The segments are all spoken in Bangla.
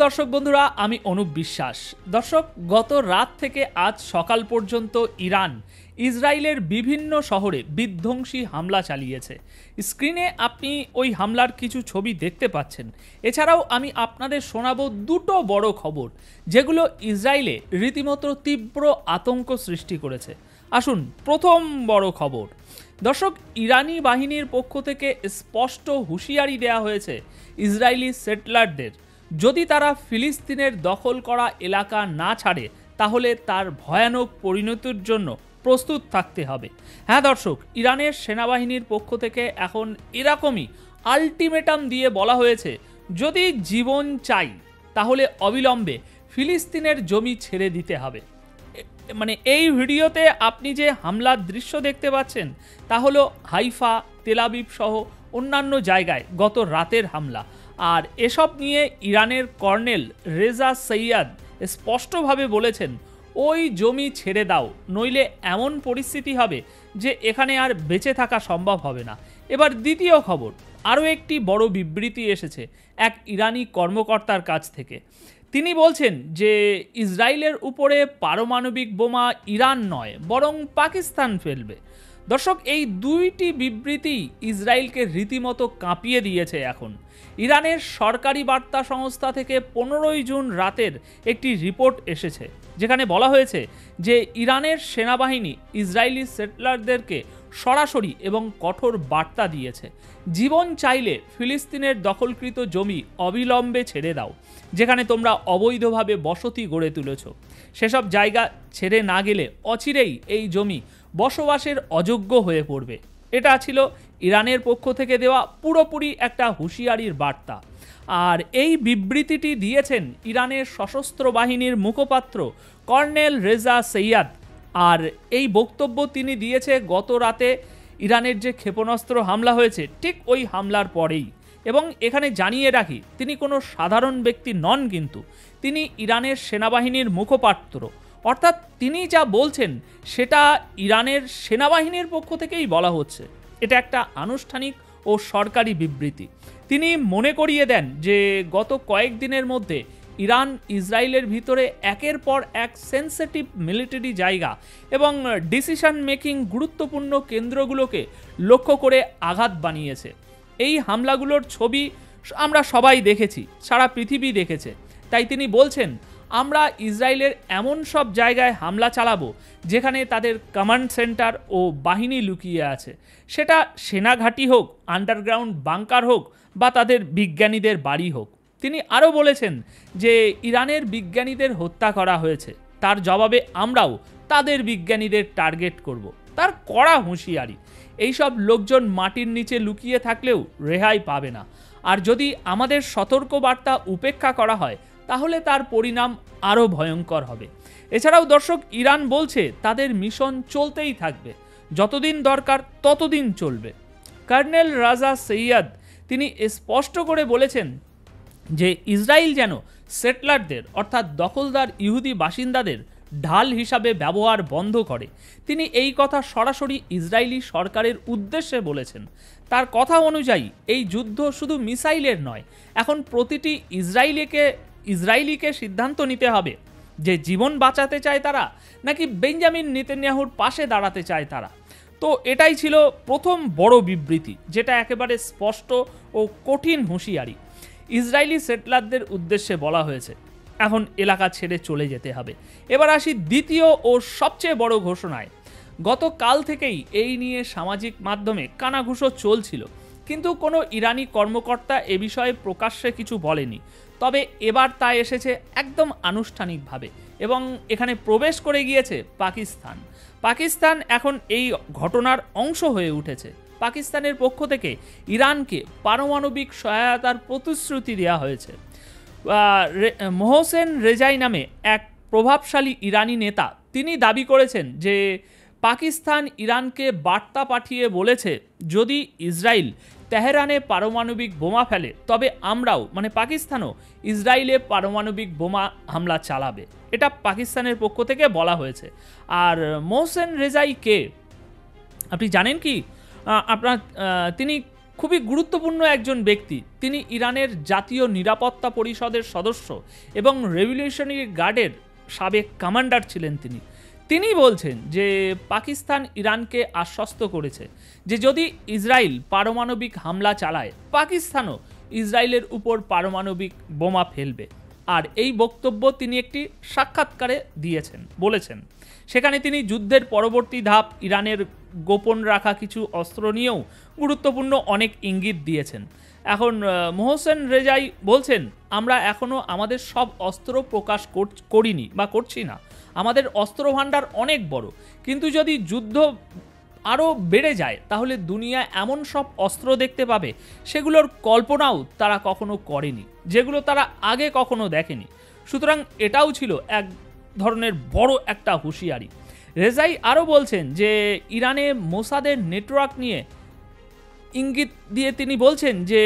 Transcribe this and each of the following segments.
দর্শক বন্ধুরা, আমি অনুপ বিশ্বাস। দর্শক, গত রাত থেকে আজ সকাল পর্যন্ত ইরান ইসরায়েলের বিভিন্ন শহরে বিধ্বংসী হামলা চালিয়েছে। স্ক্রিনে আপনি ওই হামলার কিছু ছবি দেখতে পাচ্ছেন। এছাড়াও আমি আপনাদের শোনাবো দুটো বড় খবর, যেগুলো ইসরায়েলে রীতিমতো তীব্র আতঙ্ক সৃষ্টি করেছে। আসুন, প্রথম বড় খবর। দর্শক, ইরানি বাহিনীর পক্ষ থেকে স্পষ্ট হুঁশিয়ারি দেওয়া হয়েছে ইসরায়েলি সেটলারদের, যদি তারা ফিলিস্তিনের দখল করা এলাকা না ছাড়ে তাহলে তার ভয়ানক পরিণতির জন্য প্রস্তুত থাকতে হবে। হ্যাঁ দর্শক, ইরানের সেনাবাহিনীর পক্ষ থেকে এখন এরকমই আলটিমেটাম দিয়ে বলা হয়েছে, যদি জীবন চাই তাহলে অবিলম্বে ফিলিস্তিনের জমি ছেড়ে দিতে হবে। মানে এই ভিডিওতে আপনি যে হামলার দৃশ্য দেখতে পাচ্ছেন তা হলো হাইফা, তেল আবিব সহ অন্যান্য জায়গায় গত রাতের হামলা। আর এসব নিয়ে ইরানের কর্নেল রেজা সৈয়াদ স্পষ্টভাবে বলেছেন, ওই জমি ছেড়ে দাও, নইলে এমন পরিস্থিতি হবে যে এখানে আর বেঁচে থাকা সম্ভব হবে না। এবার দ্বিতীয় খবর, আরও একটি বড় বিবৃতি এসেছে এক ইরানি কর্মকর্তার কাছ থেকে। তিনি বলছেন যে ইসরায়েলের উপরে পারমাণবিক বোমা ইরান নয় বরং পাকিস্তান ফেলবে। দর্শক, এই দুইটি বিবৃতি ইসরায়েলকে রীতিমতো কাঁপিয়ে দিয়েছে। এখন ইরানের সরকারি বার্তা সংস্থা থেকে 15 জুন রাতের একটি রিপোর্ট এসেছে, যেখানে বলা হয়েছে যে ইরানের সেনাবাহিনী ইসরায়েলি সেটলারদেরকে সরাসরি এবং কঠোর বার্তা দিয়েছে, জীবন চাইলে ফিলিস্তিনের দখলকৃত জমি অবিলম্বে ছেড়ে দাও, যেখানে তোমরা অবৈধভাবে বসতি গড়ে তুলেছ। সেসব জায়গা ছেড়ে না গেলে অচিরেই এই জমি বসবাসের অযোগ্য হয়ে পড়বে। এটা ছিল ইরানের পক্ষ থেকে দেওয়া পুরোপুরি একটা হুঁশিয়ারির বার্তা। আর এই বিবৃতিটি দিয়েছেন ইরানের সশস্ত্র বাহিনীর মুখপাত্র কর্নেল রেজা সৈয়াদ। আর এই বক্তব্য তিনি দিয়েছে গত রাতে ইরানের যে ক্ষেপণাস্ত্র হামলা হয়েছে ঠিক ওই হামলার পরেই। এবং এখানে জানিয়ে রাখি, তিনি কোনো সাধারণ ব্যক্তি নন, কিন্তু তিনি ইরানের সেনাবাহিনীর মুখপাত্র। অর্থাৎ তিনি যা বলছেন সেটা ইরানের সেনাবাহিনীর পক্ষ থেকেই বলা হচ্ছে। এটা একটা আনুষ্ঠানিক ও সরকারি বিবৃতি। তিনি মনে করিয়ে দেন যে গত কয়েকদিনের মধ্যে ইরান ইসরায়েলের ভিতরে একের পর এক সেন্সিটিভ মিলিটারি জায়গা এবং ডিসিশন মেকিং গুরুত্বপূর্ণ কেন্দ্রগুলোকে লক্ষ্য করে আঘাত বানিয়েছে। এই হামলাগুলোর ছবি আমরা সবাই দেখেছি, সারা পৃথিবী দেখেছে। তাই তিনি বলছেন, আমরা ইসরায়েলের এমন সব জায়গায় হামলা চালাবো যেখানে তাদের কমান্ড সেন্টার ও বাহিনী লুকিয়ে আছে, সেটা সেনাঘাঁটি হোক, আন্ডারগ্রাউন্ড বাংকার হোক বা তাদের বিজ্ঞানীদের বাড়ি হোক। তিনি আরও বলেছেন যে ইরানের বিজ্ঞানীদের হত্যা করা হয়েছে, তার জবাবে আমরাও তাদের বিজ্ঞানীদের টার্গেট করব। তার কড়া হুঁশিয়ারি, এইসব লোকজন মাটির নিচে লুকিয়ে থাকলেও রেহাই পাবে না। আর যদি আমাদের সতর্কবার্তা উপেক্ষা করা হয় তাহলে তার পরিণাম আরও ভয়ঙ্কর হবে। এছাড়াও দর্শক, ইরান বলছে তাদের মিশন চলতেই থাকবে, যতদিন দরকার ততদিন চলবে। কর্নেল রাজা সৈয়াদ তিনি স্পষ্ট করে বলেছেন যে ইসরায়েল যেন সেটলারদের অর্থাৎ দখলদার ইহুদি বাসিন্দাদের ঢাল হিসাবে ব্যবহার বন্ধ করে। তিনি এই কথা সরাসরি ইসরায়েলি সরকারের উদ্দেশ্যে বলেছেন। তার কথা অনুযায়ী এই যুদ্ধ শুধু মিসাইলের নয়, এখন প্রতিটি ইসরায়েলিকে সিদ্ধান্ত নিতে হবে যে জীবন বাঁচাতে চায় তারা নাকি বেঞ্জামিন নেতানিয়াহুর পাশে দাঁড়াতে চায় তারা। তো এটাই ছিল প্রথম বড় বিবৃতি, যেটা একেবারে স্পষ্ট ও কঠিন হুঁশিয়ারি। ইসরায়েলি সেটলারদের উদ্দেশ্যে বলা হয়েছে এখন এলাকা ছেড়ে চলে যেতে হবে। এবার আসি দ্বিতীয় ও সবচেয়ে বড় ঘোষণায়। গতকাল থেকেই এই নিয়ে সামাজিক মাধ্যমে কানাঘুষো চলছিল, কিন্তু কোনো ইরানি কর্মকর্তা এ বিষয়ে প্রকাশ্যে কিছু বলেনি। তবে এবার তা এসেছে একদম আনুষ্ঠানিকভাবে এবং এখানে প্রবেশ করে গিয়েছে পাকিস্তান এখন এই ঘটনার অংশ হয়ে উঠেছে। পাকিস্তানের পক্ষ থেকে ইরানকে পারমাণবিক সহায়তার প্রতিশ্রুতি দেওয়া হয়েছে। মোহসেন রেজাই নামে এক প্রভাবশালী ইরানি নেতা তিনি দাবি করেছেন যে পাকিস্তান ইরানকে বার্তা পাঠিয়ে বলেছে, যদি ইসরায়েল তেহরানে পারমাণবিক বোমা ফেলে তবে আমরাও মানে পাকিস্তানও ইসরায়েলে পারমাণবিক বোমা হামলা চালাবে। এটা পাকিস্তানের পক্ষ থেকে বলা হয়েছে। আর মোহসেন রেজাই কে আপনি জানেন কি? তিনি খুবই গুরুত্বপূর্ণ একজন ব্যক্তি। তিনি ইরানের জাতীয় নিরাপত্তা পরিষদের সদস্য এবং রেভলিউশনারি গার্ডের সাবেক কমান্ডার ছিলেন তিনি বলছেন যে পাকিস্তান ইরানকে আশ্বস্ত করেছে যে যদি ইসরায়েল পারমাণবিক হামলা চালায়, পাকিস্তানও ইসরায়েলের উপর পারমাণবিক বোমা ফেলবে। আর এই বক্তব্য তিনি একটি সাক্ষাৎকারে বলেছেন। সেখানে তিনি যুদ্ধের পরবর্তী ধাপ, ইরানের গোপন রাখা কিছু অস্ত্র নিয়েও গুরুত্বপূর্ণ অনেক ইঙ্গিত দিয়েছেন। এখন মোহসেন রেজাই বলছেন, আমরা এখনও আমাদের সব অস্ত্র প্রকাশ করিনি বা করছি না। আমাদের অস্ত্র ভাণ্ডার অনেক বড়, কিন্তু যদি যুদ্ধ আরও বেড়ে যায় তাহলে দুনিয়া এমন সব অস্ত্র দেখতে পাবে সেগুলোর কল্পনাও তারা কখনো করেনি, যেগুলো তারা আগে কখনো দেখেনি। সুতরাং এটাও ছিল এক ধরনের বড় একটা হুঁশিয়ারি। রেজাই আরও বলছেন যে ইরানে মোসাদের নেটওয়ার্ক নিয়ে ইঙ্গিত দিয়ে তিনি বলছেন যে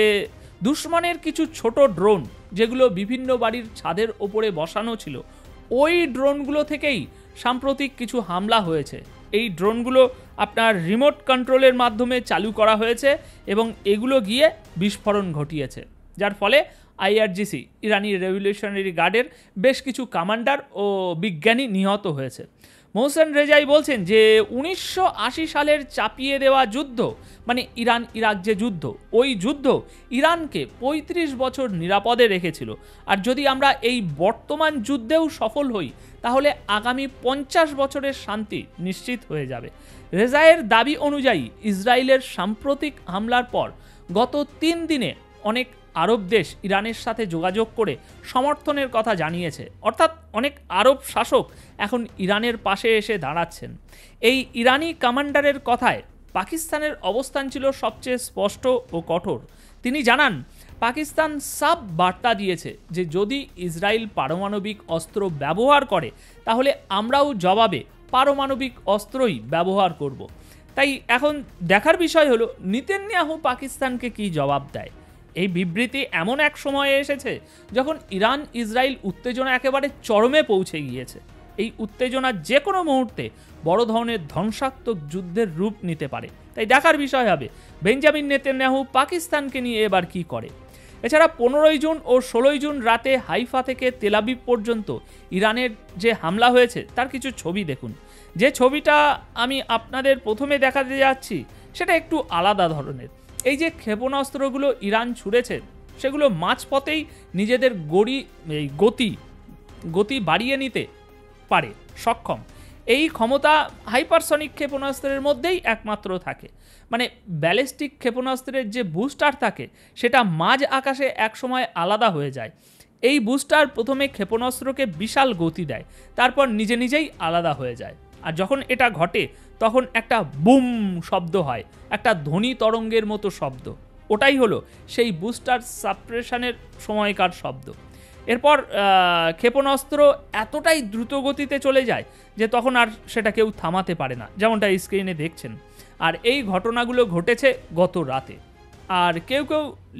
দুশমনের কিছু ছোট ড্রোন যেগুলো বিভিন্ন বাড়ির ছাদের ওপরে বসানো ছিল, ওই ড্রোনগুলো থেকেই সাম্প্রতিক কিছু হামলা হয়েছে। এই ড্রোনগুলো আপনার রিমোট কন্ট্রোলের মাধ্যমে চালু করা হয়েছে এবং এগুলো গিয়ে বিস্ফোরণ ঘটিয়েছে, যার ফলে আইআরজিসি ইরানি রেভলিউশনারি গার্ডের বেশ কিছু কমান্ডার ও বিজ্ঞানী নিহত হয়েছে। মোহসেন রেজাই বলছেন যে 1980 সালের চাপিয়ে দেওয়া যুদ্ধ, মানে ইরান ইরাক যে যুদ্ধ, ওই যুদ্ধ ইরানকে 35 বছর নিরাপদে রেখেছিল। আর যদি আমরা এই বর্তমান যুদ্ধেও সফল হই তাহলে আগামী 50 বছরের শান্তি নিশ্চিত হয়ে যাবে। রেজাইয়ের দাবি অনুযায়ী ইসরায়েলের সাম্প্রতিক হামলার পর গত 3 দিনে অনেক আরব দেশ ইরানের সাথে যোগাযোগ করে সমর্থনের কথা জানিয়েছে, অর্থাৎ অনেক আরব শাসক এখন ইরানের পাশে এসে দাঁড়াচ্ছেন। এই ইরানি কমান্ডারের কথায় পাকিস্তানের অবস্থান ছিল সবচেয়ে স্পষ্ট ও কঠোর। তিনি জানান, পাকিস্তান সাফ বার্তা দিয়েছে যে যদি ইসরায়েল পারমাণবিক অস্ত্র ব্যবহার করে তাহলে আমরাও জবাবে পারমাণবিক অস্ত্রই ব্যবহার করব। তাই এখন দেখার বিষয় হলো নেতানিয়াহু পাকিস্তানকে কি জবাব দেয়। এই বিবৃতি এমন এক সময়ে এসেছে যখন ইরান ইসরায়েল উত্তেজনা একেবারে চরমে পৌঁছে গিয়েছে। এই উত্তেজনা যে কোনো মুহূর্তে বড় ধরনের ধ্বংসাত্মক যুদ্ধের রূপ নিতে পারে। তাই দেখার বিষয় হবে বেঞ্জামিন নেতানিয়াহু পাকিস্তানকে নিয়ে এবার কি করে। এছাড়া 15 জুন ও 16 জুন রাতে হাইফা থেকে তেল আবিব পর্যন্ত ইরানের যে হামলা হয়েছে তার কিছু ছবি দেখুন। যে ছবিটা আমি আপনাদের প্রথমে দেখাতে যাচ্ছি সেটা একটু আলাদা ধরনের। এই যে ক্ষেপণাস্ত্রগুলো ইরান ছুড়েছে সেগুলো মাঝপথেই নিজেদের গতি বাড়িয়ে নিতে পারে সক্ষম। এই ক্ষমতা হাইপারসনিক ক্ষেপণাস্ত্রের মধ্যেই একমাত্র থাকে। মানে ব্যালিস্টিক ক্ষেপণাস্ত্রের যে বুস্টার থাকে সেটা মাঝ আকাশে একসময় আলাদা হয়ে যায়। এই বুস্টার প্রথমে ক্ষেপণাস্ত্রকে বিশাল গতি দেয়, তারপর নিজেই আলাদা হয়ে যায়। আর যখন এটা ঘটে তখন একটা বুম শব্দ হয়, একটা ধ্বনি তরঙ্গের মতো শব্দ। ওটাই হলো সেই বুস্টার সাপ্রেশনের সময়কার শব্দ। এরপর ক্ষেপণাস্ত্র এতটাই দ্রুত গতিতে চলে যায় যে তখন আর সেটা কেউ থামাতে পারে না, যেমনটা স্ক্রিনে দেখছেন। আর এই ঘটনাগুলো ঘটেছে গত রাতে। আর কেউ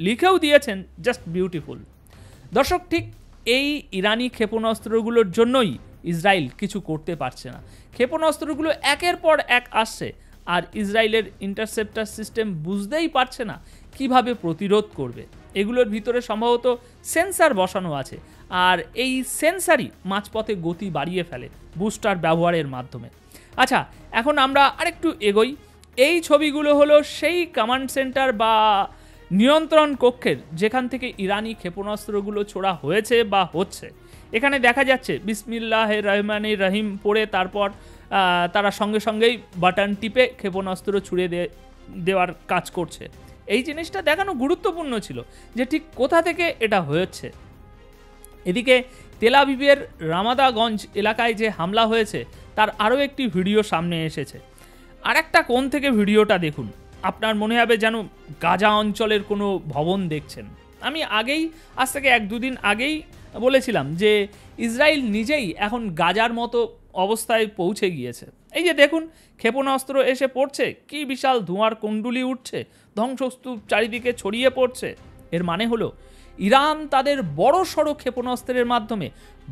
লিখেও দিয়েছেন জাস্ট বিউটিফুল। দর্শক, ঠিক এই ইরানি ক্ষেপণাস্ত্রগুলোর জন্যই ইসরায়েল কিছু করতে পারছে না। ক্ষেপণাস্ত্রগুলো একের পর এক আসছে আর ইসরায়েলের ইন্টারসেপ্টার সিস্টেম বুঝতেই পারছে না কিভাবে প্রতিরোধ করবে। এগুলোর ভিতরে সম্ভবত সেন্সার বসানো আছে, আর এই সেন্সারই মাঝপথে গতি বাড়িয়ে ফেলে বুস্টার ব্যবহারের মাধ্যমে। আচ্ছা, এখন আমরা আরেকটু এগোই। এই ছবিগুলো হলো সেই কমান্ড সেন্টার বা নিয়ন্ত্রণ কক্ষের যেখান থেকে ইরানি ক্ষেপণাস্ত্রগুলো ছোড়া হয়েছে বা হচ্ছে। এখানে দেখা যাচ্ছে বিসমিল্লাহির রহমানির রহিম পড়ে তারপর তারা সঙ্গেই বাটন টিপে ক্ষেপণাস্ত্র ছুড়ে দেওয়ার কাজ করছে। এই জিনিসটা দেখানো গুরুত্বপূর্ণ ছিল যে ঠিক কোথা থেকে এটা হয়েছে। এদিকে তেল আবিবের রামাদাগঞ্জ এলাকায় যে হামলা হয়েছে তার আরও একটি ভিডিও সামনে এসেছে। আর একটা কোণ থেকে ভিডিওটা দেখুন, আপনার মনে হবে যেন গাজা অঞ্চলের কোনো ভবন দেখছেন। আমি আজ থেকে 1-2 দিন আগেই বলেছিলাম যে ইসরায়েল নিজেই এখন গাজার মতো অবস্থায় পৌঁছে গিয়েছে। এই যে দেখুন, ক্ষেপণাস্ত্র এসে পড়ছে, কি বিশাল ধোঁয়ার কুণ্ডুলি উঠছে, ধ্বংসস্তূপ চারিদিকে ছড়িয়ে পড়ছে। এর মানে হলো ইরান তাদের বড় সড়ো ক্ষেপণাস্ত্রের মাধ্যমে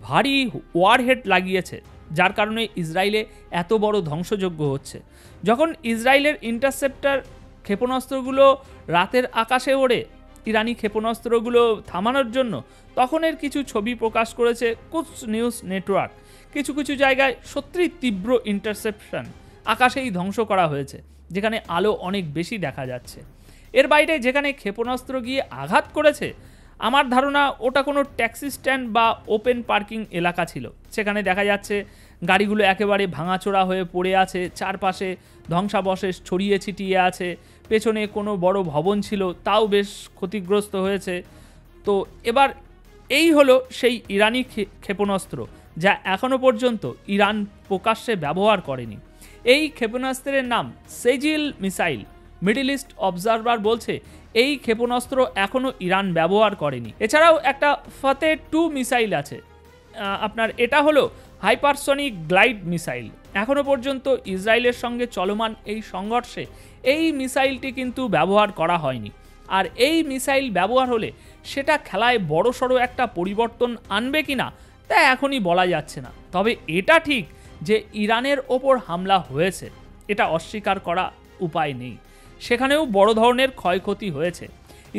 ভারী ওয়ারহেড লাগিয়েছে, যার কারণে ইসরায়েলে এত বড় ধ্বংসযজ্ঞ হচ্ছে। যখন ইসরায়েলের ইন্টারসেপ্টার ক্ষেপণাস্ত্রগুলো রাতের আকাশে ওড়ে ইরানি ক্ষেপণাস্ত্রগুলো থামানোর জন্য তখনের কিছু ছবি প্রকাশ করেছে কুচ নিউজ নেটওয়ার্ক। কিছু কিছু জায়গায় সত্যিই তীব্র ইন্টারসেপশন, আকাশেই ধ্বংস করা হয়েছে, যেখানে আলো অনেক বেশি দেখা যাচ্ছে। এর বাইরে যেখানে ক্ষেপণাস্ত্র গিয়ে আঘাত করেছে, আমার ধারণা ওটা কোনো ট্যাক্সি স্ট্যান্ড বা ওপেন পার্কিং এলাকা ছিল। সেখানে দেখা যাচ্ছে গাড়িগুলো একেবারে ভাঙাচোরা হয়ে পড়ে আছে, চারপাশে ধ্বংসাবশেষ ছড়িয়ে ছিটিয়ে আছে, পেছনে কোনো বড় ভবন ছিল তাও বেশ ক্ষতিগ্রস্ত হয়েছে। তো এবার এই হলো সেই ইরানি ক্ষেপণাস্ত্র যা এখনও পর্যন্ত ইরান প্রকাশ্যে ব্যবহার করেনি। এই ক্ষেপণাস্ত্রের নাম সেজিল মিসাইল। মিডল ইস্ট অবজারভার বলছে এই ক্ষেপণাস্ত্র এখনও ইরান ব্যবহার করেনি। এছাড়াও একটা ফতে 2 মিসাইল আছে আপনার, এটা হলো হাইপারসনিক গ্লাইড মিসাইল। এখনও পর্যন্ত ইসরায়েলের সঙ্গে চলমান এই সংঘর্ষে এই মিসাইলটি কিন্তু ব্যবহার করা হয়নি। আর এই মিসাইল ব্যবহার হলে সেটা খেলায় বড়সড় একটা পরিবর্তন আনবে কিনা তা এখনই বলা যাচ্ছে না। তবে এটা ঠিক যে ইরানের ওপর হামলা হয়েছে, এটা অস্বীকার করা উপায় নেই। সেখানেও বড় ধরনের ক্ষয়ক্ষতি হয়েছে।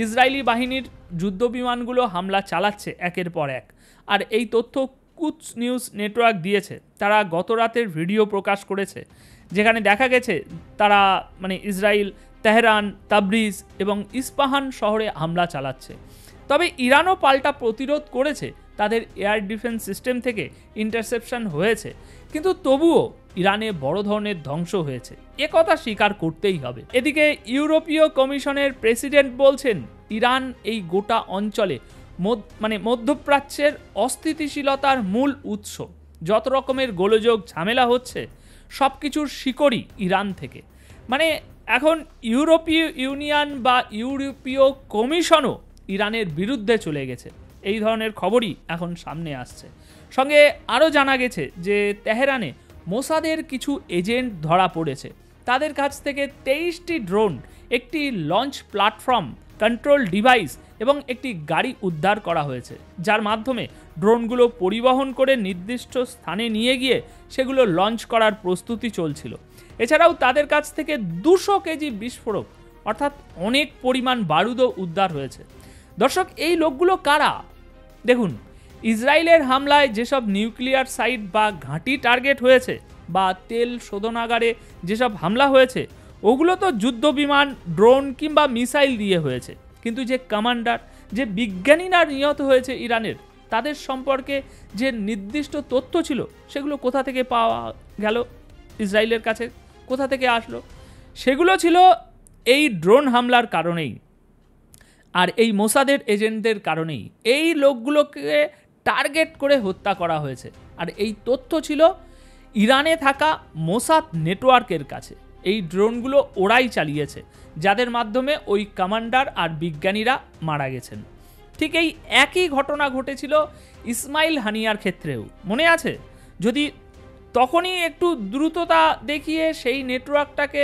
ইসরায়েলি বাহিনীর যুদ্ধবিমানগুলো হামলা চালাচ্ছে একের পর এক। আর এই তথ্য কুচ নিউজ নেটওয়ার্ক দিয়েছে। তারা গত রাতের ভিডিও প্রকাশ করেছে, যেখানে দেখা গেছে তারা ইসরায়েল তেহরান, তাবরিজ এবং ইস্পাহান শহরে হামলা চালাচ্ছে। তবে ইরানও পাল্টা প্রতিরোধ করেছে, তাদের এয়ার ডিফেন্স সিস্টেম থেকে ইন্টারসেপশন হয়েছে, কিন্তু তবুও ইরানে বড় ধরনের ধ্বংস হয়েছে, এ কথা স্বীকার করতেই হবে। এদিকে ইউরোপীয় কমিশনের প্রেসিডেন্ট বলছেন ইরান এই গোটা অঞ্চলে মধ্যপ্রাচ্যের অস্থিতিশীলতার মূল উৎস। যত রকমের গোলযোগ ঝামেলা হচ্ছে সব কিছুর শিকড়ই ইরান থেকে। এখন ইউরোপীয় ইউনিয়ন বা ইউরোপীয় কমিশনও ইরানের বিরুদ্ধে চলে গেছে। এই ধরনের খবরই এখন সামনে আসছে। সঙ্গে আরও জানা গেছে যে তেহরানে মোসাদের কিছু এজেন্ট ধরা পড়েছে। তাদের কাছ থেকে 23টি ড্রোন, একটি লঞ্চ প্ল্যাটফর্ম, কন্ট্রোল ডিভাইস এবং একটি গাড়ি উদ্ধার করা হয়েছে, যার মাধ্যমে ড্রোনগুলো পরিবহন করে নির্দিষ্ট স্থানে নিয়ে গিয়ে সেগুলো লঞ্চ করার প্রস্তুতি চলছিল। এছাড়াও তাদের কাছ থেকে 200 কেজি বিস্ফোরক অর্থাৎ অনেক পরিমাণ বারুদও উদ্ধার হয়েছে। দর্শক, এই লোকগুলো কারা? দেখুন, ইসরায়েলের হামলায় যেসব নিউক্লিয়ার সাইট বা ঘাঁটি টার্গেট হয়েছে বা তেল শোধনাগারে যেসব হামলা হয়েছে, ওগুলো তো যুদ্ধ বিমান, ড্রোন কিংবা মিসাইল দিয়ে হয়েছে। কিন্তু যে কমান্ডার, যে বিজ্ঞানীরা নিহত হয়েছে ইরানের, তাদের সম্পর্কে যে নির্দিষ্ট তথ্য ছিল সেগুলো কোথা থেকে পাওয়া গেল? ইসরায়েলের কাছে কোথা থেকে আসলো? সেগুলো ছিল এই ড্রোন হামলার কারণেই আর এই মোসাদের এজেন্টদের কারণেই। এই লোকগুলোকে টার্গেট করে হত্যা করা হয়েছে। আর এই তথ্য ছিল ইরানে থাকা মোসাদ নেটওয়ার্কের কাছে। এই ড্রোনগুলো ওরাই চালিয়েছে, যাদের মাধ্যমে ওই কমান্ডার আর বিজ্ঞানীরা মারা গেছেন। ঠিক এই একই ঘটনা ঘটেছিল ইসমাইল হানিয়ার ক্ষেত্রেও, মনে আছে? যদি তখনই একটু দ্রুততা দেখিয়ে সেই নেটওয়ার্কটাকে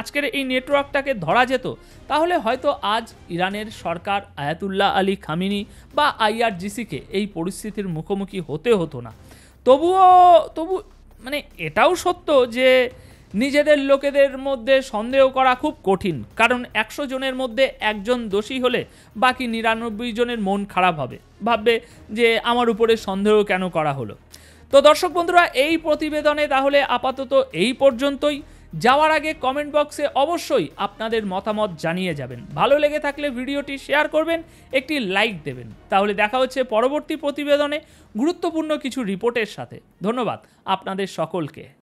আজকের এই নেটওয়ার্কটাকে ধরা যেত, তাহলে হয়তো আজ ইরানের সরকার আয়াতুল্লাহ আলী খামিনি বা IRGC-কে এই পরিস্থিতির মুখোমুখি হতে হতো না। তবু এটাও সত্য যে নিজেদের লোকেদের মধ্যে সন্দেহ করা খুব কঠিন, কারণ 100 জনের মধ্যে একজন দোষী হলে বাকি 99 জনের মন খারাপ হবে, ভাববে যে আমার উপরে সন্দেহ কেন করা হলো। তো দর্শক বন্ধুরা, এই প্রতিবেদনে তাহলে আপাতত এই পর্যন্তই। যাওয়ার আগে কমেন্ট বক্সে অবশ্যই আপনাদের মতামত জানিয়ে যাবেন। ভালো লেগে থাকলে ভিডিওটি শেয়ার করবেন, একটি লাইক দেবেন। তাহলে দেখা হচ্ছে পরবর্তী প্রতিবেদনে গুরুত্বপূর্ণ কিছু রিপোর্টের সাথে। ধন্যবাদ আপনাদের সকলকে।